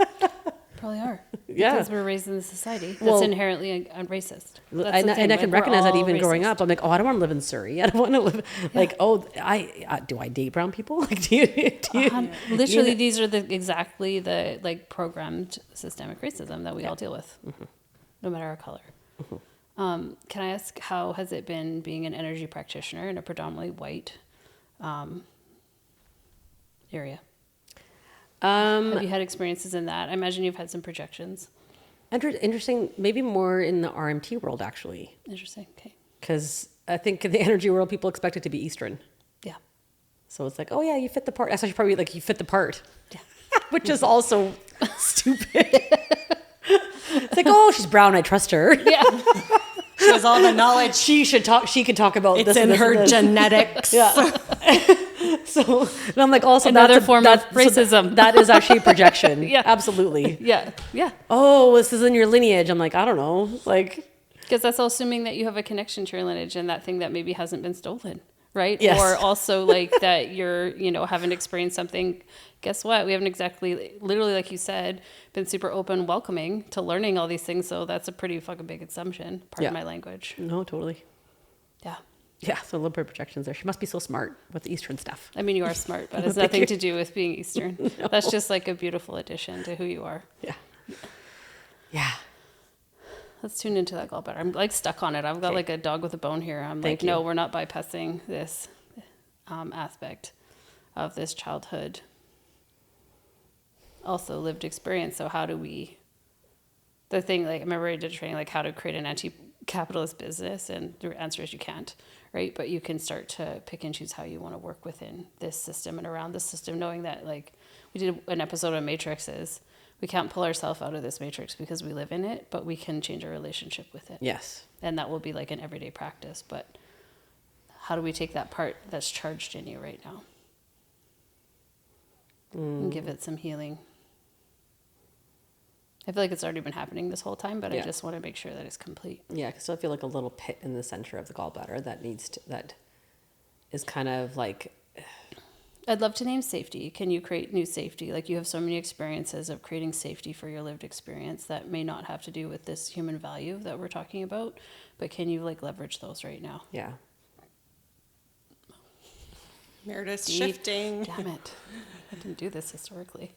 Probably are. Yeah. Because we're raised in a society that's inherently racist. And I can recognize that even growing up. I'm like, oh, I don't want to live in Surrey. I don't want to live like, do I date brown people? Like, do you literally, these are exactly the like programmed systemic racism that we all deal with, no matter our color. Mm-hmm. Can I ask, how has it been being an energy practitioner in a predominantly white area? Have you had experiences in that? I imagine you've had some projections. Interesting, maybe more in the RMT world, actually. Interesting, okay. Because I think in the energy world, people expect it to be Eastern. Yeah. So it's like, oh yeah, you fit the part. That's actually probably like you fit the part. Yeah. Which is also stupid. It's like, oh, she's brown. I trust her. Yeah. She has all the knowledge. She should talk. She could talk about It's this in and this her and this. genetics. Yeah. So, and I'm like, also Another that's form of racism. that is actually projection. Yeah. Absolutely. Yeah. Yeah. Oh, this is in your lineage. I'm like, I don't know. Like, Because that's all assuming that you have a connection to your lineage and that thing that maybe hasn't been stolen, right? Yes. Or also like that you're, haven't experienced something. Guess what? We haven't exactly, literally, like you said, been super open, welcoming to learning all these things. So that's a pretty fucking big assumption. Pardon my language. no, totally. Yeah. Yeah. So a little bit of projections there. She must be so smart with the Eastern stuff. I mean, you are smart, but it has nothing to do with being Eastern. No. That's just like a beautiful addition to who you are. Yeah. Yeah. Let's tune into that gallbladder. I'm like stuck on it. I've got like a dog with a bone here. I'm Thank like, you. no, we're not bypassing this aspect of this childhood. Also lived experience. So how do we, the thing, like I remember I did training, like how to create an anti-capitalist business, and the answer is you can't, right? But you can start to pick and choose how you want to work within this system and around this system, knowing that like we did an episode on matrices. We can't pull ourselves out of this matrix because we live in it, but we can change our relationship with it. Yes. And that will be like an everyday practice. But how do we take that part that's charged in you right now and give it some healing? I feel like it's already been happening this whole time, but I just want to make sure that it's complete. Yeah, because I feel like a little pit in the center of the gallbladder that is kind of like. I'd love to name safety. Can you create new safety? Like you have so many experiences of creating safety for your lived experience that may not have to do with this human value that we're talking about, but can you like leverage those right now? Yeah. Meredith's shifting. Damn it. I didn't do this historically.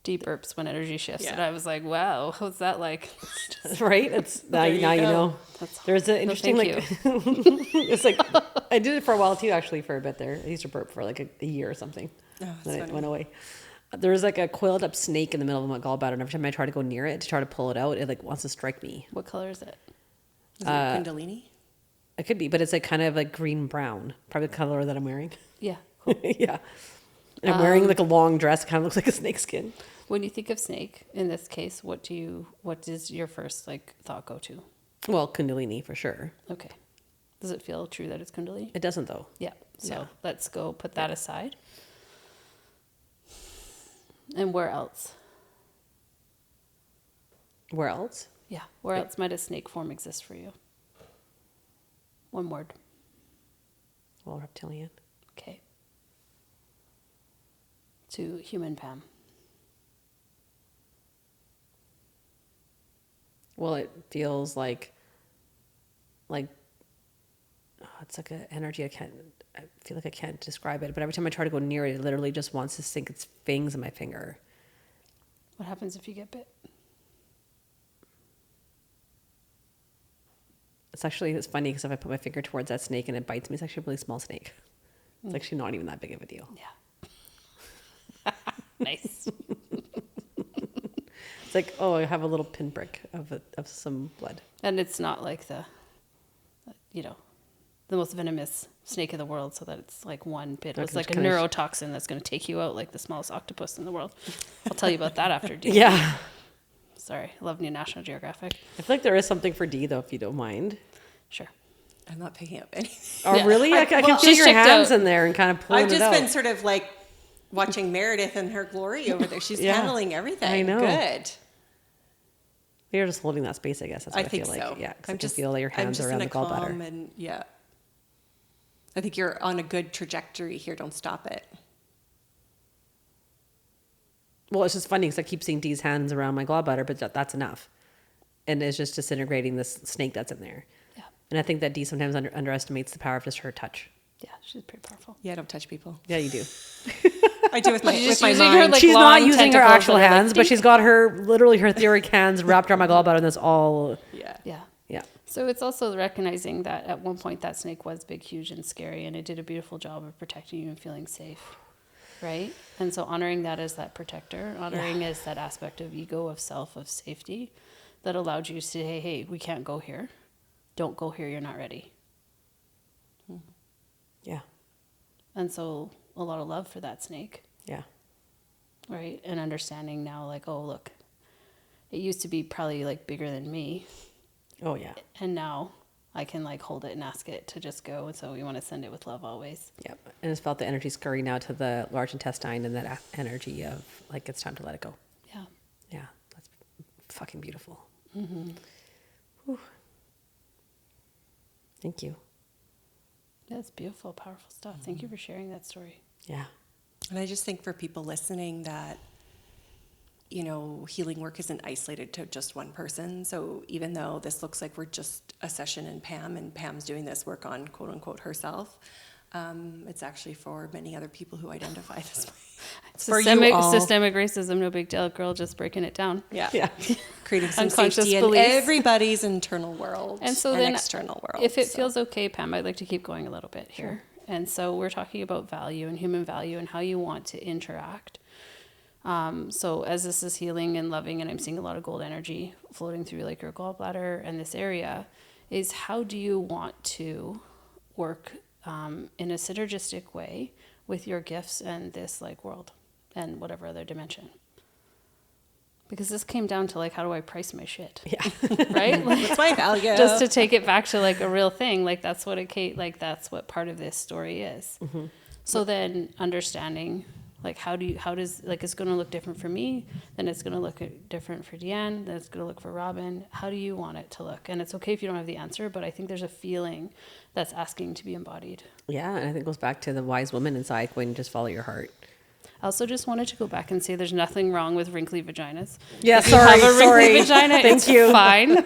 Deep burps when energy shifts. Yeah. And I was like, wow, what's that like? Right? It's now you know. There's an interesting it's like I did it for a while too, actually, for a bit there. I used to burp for like a year or something. Oh, then it went away. There was like a coiled up snake in the middle of my gallbladder, and every time I try to go near it to try to pull it out, it like wants to strike me. What color is it? Is it Kundalini? It could be, but it's like kind of like green brown, probably the color that I'm wearing. Yeah. Yeah. And I'm wearing like a long dress, kind of looks like a snake skin. When you think of snake, in this case, what does your first like thought go to? Well, Kundalini for sure. Okay. Does it feel true that it's Kundalini? It doesn't though. Yeah. So Yeah. let's go put that aside. And where else? Where else? Yeah. Where else might a snake form exist for you? One word. Well, reptilian. Okay. To human Pam. Well, it feels like it's like an energy. I feel like I can't describe it, but every time I try to go near it, it literally just wants to sink its fangs in my finger. What happens if you get bit? It's funny because if I put my finger towards that snake and it bites me, it's actually a really small snake. It's actually not even that big of a deal. Yeah. Nice. It's like, oh, I have a little pinprick of some blood. And it's not like the most venomous snake in the world, so that it's like one bit. It's like a neurotoxin that's going to take you out like the smallest octopus in the world. I'll tell you about that after D. Yeah. Sorry, I love New National Geographic. I feel like there is something for D, though, if you don't mind. Sure. I'm not picking up anything. Oh, Yeah. really? I can feel she's your checked hands out. in there and kind of pulling I've it just out. been sort of like watching Meredith in her glory over there. She's handling everything. I know. Good. You're just holding that space, I guess. That's what I think feel so. like. Yeah, 'cause I'm I can just feel your hands around the gallbladder. calm and yeah. I think you're on a good trajectory here. Don't stop it. Well, it's just funny because I keep seeing Dee's hands around my gallbladder, but that's enough. And it's just disintegrating this snake that's in there. Yeah. And I think that Dee sometimes underestimates the power of just her touch. Yeah, she's pretty powerful. Yeah, don't touch people. Yeah, you do. I do with my She's with just my using mind. her, like, She's not long using her tentacles actual that are, like, hands, but she's got literally her etheric hands wrapped around my gallbladder, and that's all. Yeah. Yeah. Yeah. So it's also recognizing that at one point that snake was big, huge, and scary, and it did a beautiful job of protecting you and feeling safe, right? And so honoring that as that protector, honoring as that aspect of ego, of self, of safety, that allowed you to say, hey, we can't go here. Don't go here, you're not ready. Yeah. And so a lot of love for that snake, Yeah. right? And understanding now, like, oh, look, it used to be probably like bigger than me. Oh yeah. And now I can like hold it and ask it to just go. And so we want to send it with love always. Yep. And it's felt the energy scurrying now to the large intestine, and that energy of like, it's time to let it go. Yeah. Yeah. That's fucking beautiful. Thank you. That's beautiful, powerful stuff. Thank you for sharing that story. Yeah. And I just think for people listening that, you know, healing work isn't isolated to just one person. So even though this looks like we're just a session in Pam and Pam's doing this work on quote unquote herself, it's actually for many other people who identify this way. Systemic racism, no big deal. Girl, just breaking it down. Yeah. Yeah. Creating some Unconscious safety in beliefs. everybody's internal world And so then, external world. if it So- feels okay, Pam, I'd like to keep going a little bit here. And so we're talking about value and human value and how you want to interact. So as this is healing and loving, and I'm seeing a lot of gold energy floating through like your gallbladder and this area, is how do you want to work in a synergistic way with your gifts and this like world and whatever other dimension? Because this came down to like, how do I price my shit? Yeah. Right? Like, That's my value. just to take it back to like a real thing, like that's what that's what part of this story is. So then understanding like how does like it's going to look different for me, then it's going to look different for Deanne, then it's going to look for Robin. How do you want it to look? And it's okay if you don't have the answer, but I think there's a feeling that's asking to be embodied. Yeah. And I think it goes back to the wise woman inside going, just follow your heart. I also just wanted to go back and say there's nothing wrong with wrinkly vaginas. Yeah, If you have a wrinkly vagina, it's fine.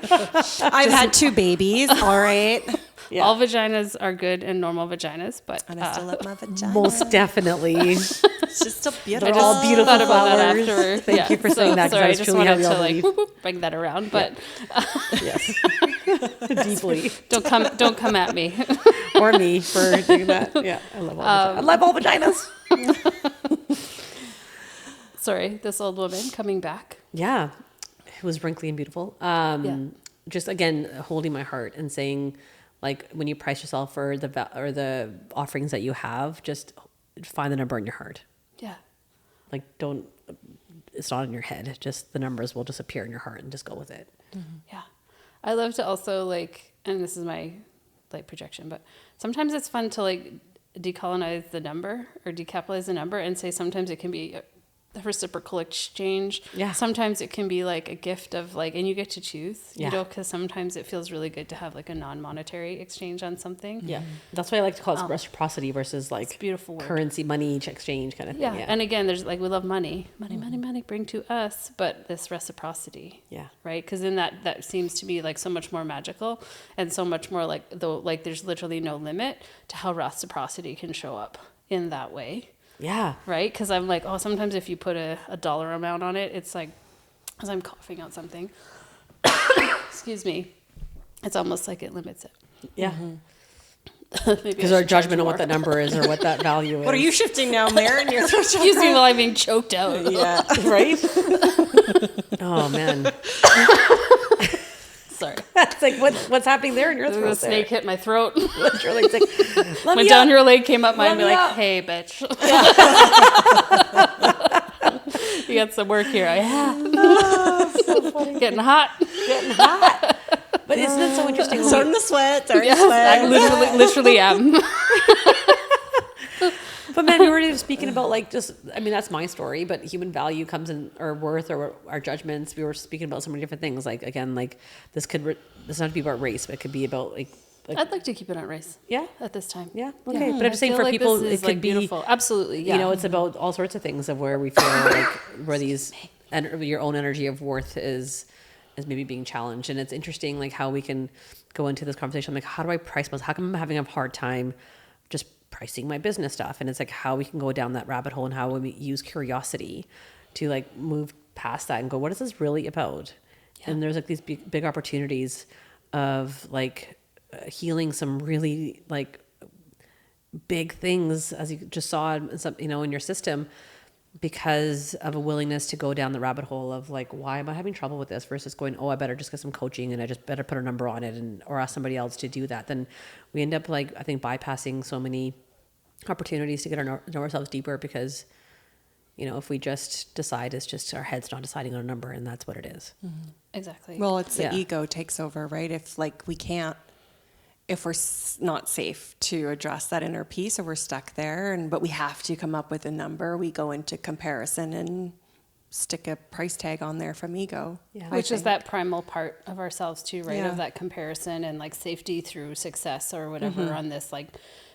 I've had 2 babies. All right. Yeah. All vaginas are good and normal vaginas, but And I still love my vagina. Most definitely. It's just so beautiful. They're all beautiful thought about that flowers. afterward. Thank you for saying that, 'cause Sorry, I I was just truly wanted having to all like belief. whoop, whoop, bring that around, but Yes. Deeply. don't come at me. Or me for doing that. Yeah. I love all vaginas. I love all vaginas. Sorry, this old woman coming back. Yeah. It was wrinkly and beautiful. Just again, holding my heart and saying, like, when you price yourself for the offerings that you have, just find the number in your heart. Yeah. Like, it's not in your head. Just the numbers will just appear in your heart and just go with it. Yeah. I love to also like, and this is my like projection, but sometimes it's fun to like decolonize the number or decapitalize the number and say sometimes it can be a reciprocal exchange. Yeah. Sometimes it can be like a gift of like, and you get to choose, Yeah. you know, because sometimes it feels really good to have like a non-monetary exchange on something. Yeah. That's why I like to call it reciprocity versus It's like a beautiful word. currency, money exchange kind of thing. Yeah. Yeah. And again, there's like, we love money, money, bring to us, but this reciprocity. Yeah. Right. Because then that seems to be like so much more magical and so much more like, though, like there's literally no limit to how reciprocity can show up in that way. Yeah. Right. Because I'm like, oh, sometimes if you put a dollar amount on it, it's like, as I'm coughing out something, excuse me, it's almost like it limits it. Yeah. Maybe Because I our should charge judgment on more. what that number is or what that value is. What are you shifting now, Maren? You're Excuse me while I'm being choked out. Yeah. Right? Oh, man. Sorry. It's like, what's happening there in your The throat snake hit my throat. Literally, it's like, let Went me down up. your leg, came up mine, Let be me like, up. hey, bitch. You got some work here. So funny. Getting hot. Getting hot. But isn't it so interesting? when Starting to sweat. Starting to Yes, I sweat. literally am. But man, we were just speaking about like I mean, that's my story, but human value comes in, or worth, or our judgments. We were speaking about so many different things. Like, again, like this doesn't have to be about race, but it could be about like I'd like to keep it on race yeah. at this time. Yeah. Okay. But I'm just I saying feel for like people, this it is, could like, be beautiful. Absolutely. Yeah. You know, it's about all sorts of things of where we feel like where these and your own energy of worth is maybe being challenged. And it's interesting, like how we can go into this conversation. Like, how do I price myself? How come I'm having a hard time just pricing my business stuff? And it's like how we can go down that rabbit hole and how we use curiosity to like move past that and go, what is this really about? Yeah. And there's like these big opportunities of like healing some really like big things, as you just saw in some, you know, in your system, because of a willingness to go down the rabbit hole of like, why am I having trouble with this, versus going, oh, I better just get some coaching and I just better put a number on it and or ask somebody else to do that. Then we end up like, I think, bypassing so many opportunities to get know ourselves deeper, because You know, if we just decide, it's just our head's not deciding on a number, and that's what it is. Exactly. Well, it's the Yeah. ego takes over, right? If like we can't, if we're not safe to address that inner peace, or we're stuck there, but we have to come up with a number, we go into comparison and stick a price tag on there from ego. Yeah. I Which is think. that primal part of ourselves too, right? Yeah. Of that comparison and like safety through success or whatever on this like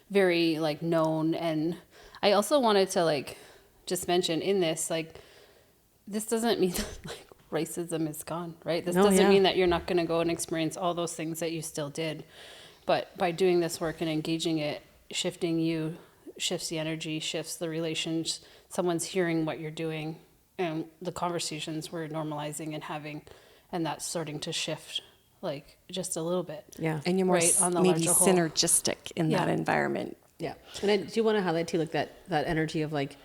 very like known. And I also wanted to like just mention in this, like, this doesn't mean that like racism is gone, right? This No, doesn't yeah. mean that you're not going to go and experience all those things that you still did. But by doing this work and engaging it, shifting you, shifts the energy, shifts the relations. Someone's hearing what you're doing and the conversations we're normalizing and having, and that's starting to shift like just a little bit. Yeah. And you're more Right, on the maybe larger whole. synergistic in that Yeah. environment. Yeah. And I do want to highlight too, like that energy of like,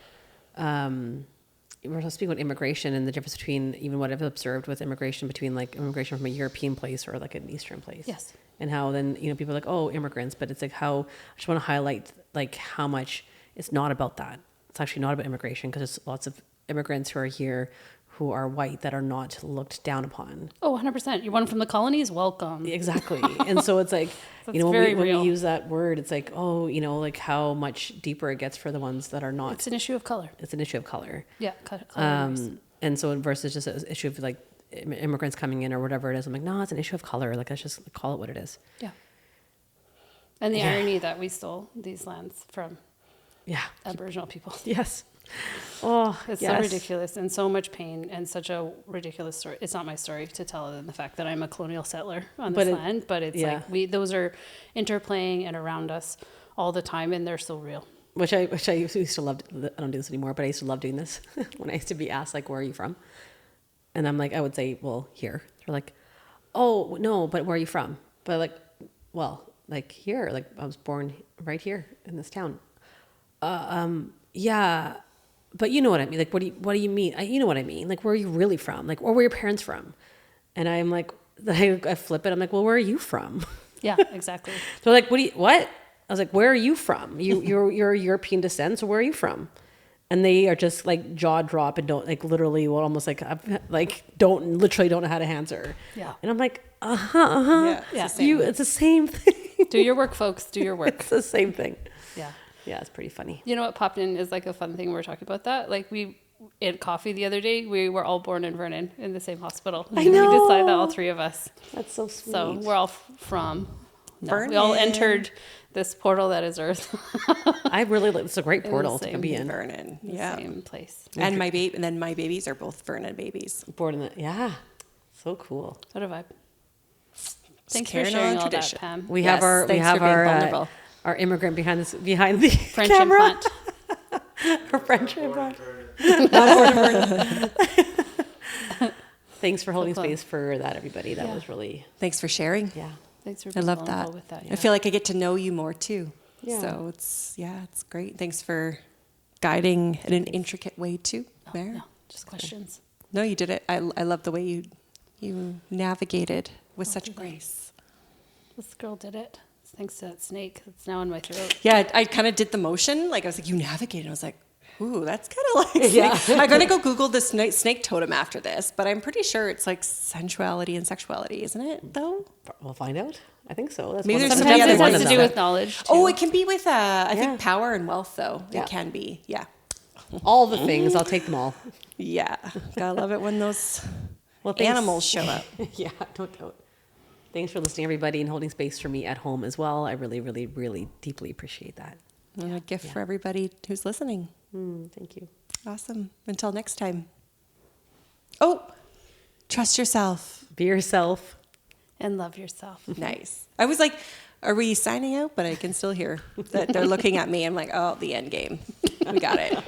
we're speaking about immigration and the difference between even what I've observed with immigration between like immigration from a European place or like an Eastern place. Yes. And how then, you know, people are like, oh, immigrants, but it's like how, I just want to highlight like how much it's not about that. It's actually not about immigration because there's lots of immigrants who are here who are white that are not looked down upon. Oh, 100%. You're one from the colonies? Welcome. Exactly. And so it's like, That's you know, very when we real. use that word, it's like, oh, you know, like how much deeper it gets for the ones that are not. It's an issue of color. It's an issue of color. Yeah. Color and race. And so versus just an issue of like immigrants coming in or whatever it is, I'm like, no, it's an issue of color. Like, let's just call it what it is. Yeah. And the Yeah. irony that we stole these lands from Yeah. Aboriginal people. Yes. Oh, It's yes. so ridiculous and so much pain and such a ridiculous story. It's not my story to tell other than the fact that I'm a colonial settler on But this it- land, but it's yeah. like those are interplaying and around us all the time and they're so real. Which I used to love. I don't do this anymore, but I used to love doing this when I used to be asked like, where are you from? And I'm like, I would say, well, here. They're like, oh, no, but where are you from? But like, well, like here, like I was born right here in this town. Yeah, but you know what I mean? Like, what do you mean? You know what I mean? Like, where are you really from? Like, or where are your parents from? And I'm like, I flip it. I'm like, well, where are you from? Yeah, exactly. They're like, what? I was like, where are you from? You're European descent, so where are you from? And they are just like jaw drop and don't like literally well almost like don't know how to answer. Yeah. And I'm like, Yeah, Yeah. it's the same thing. Do your work, folks. Do your work. It's the same thing. Yeah. Yeah, it's pretty funny. You know what popped in is like a fun thing. We were talking about that. Like we ate coffee the other day. We were all born in Vernon in the same hospital. I know. We decided that all three of us. That's so sweet. So we're all from. No, we all Vernon. entered this portal that is Earth. I really like. It's a great the portal to same be in. Vernon. The Yeah. same place. And my baby, and then my babies are both Vernon babies. Born in the yeah, so cool. What a vibe. Thanks for carrying sharing on all tradition. that, Pam. We Yes, have our thanks for being vulnerable. our immigrant behind the French camera. implant. Our French implant. Thanks for holding fun. space for that, everybody. That Yeah. was really Thanks for sharing. yeah. Thanks for I being love vulnerable that. with that. I feel like I get to know you more too. Yeah. So it's great. Thanks for guiding in an intricate way too, Mare. No, just questions. No, you did it. I love the way you navigated with such thank you. grace. This girl did it. Thanks to that snake that's now in my throat. Yeah, I kind of did the motion. Like I was like, you navigated. I was like, ooh, that's kind of like Yeah. snake. I'm gonna go Google the snake totem after this, but I'm pretty sure it's like sensuality and sexuality, isn't it? Though. We'll find out. I think so. That's Maybe one there's of some them. Sometimes other it ones has to do though. with knowledge. Too. Oh, it can be with I Yeah. think power and wealth though. Yeah. It can be. Yeah. All the things. I'll take them all. Yeah. Gotta love it when those Well, thanks. animals show up. Yeah, no doubt. Thanks for listening, everybody, and holding space for me at home as well. I really, really, really deeply appreciate that. And a gift for everybody who's listening. Thank you. Awesome. Until next time. Oh, trust yourself. Be yourself. And love yourself. Nice. I was like, are we signing out? But I can still hear that they're looking at me. I'm like, oh, the end game. We got it.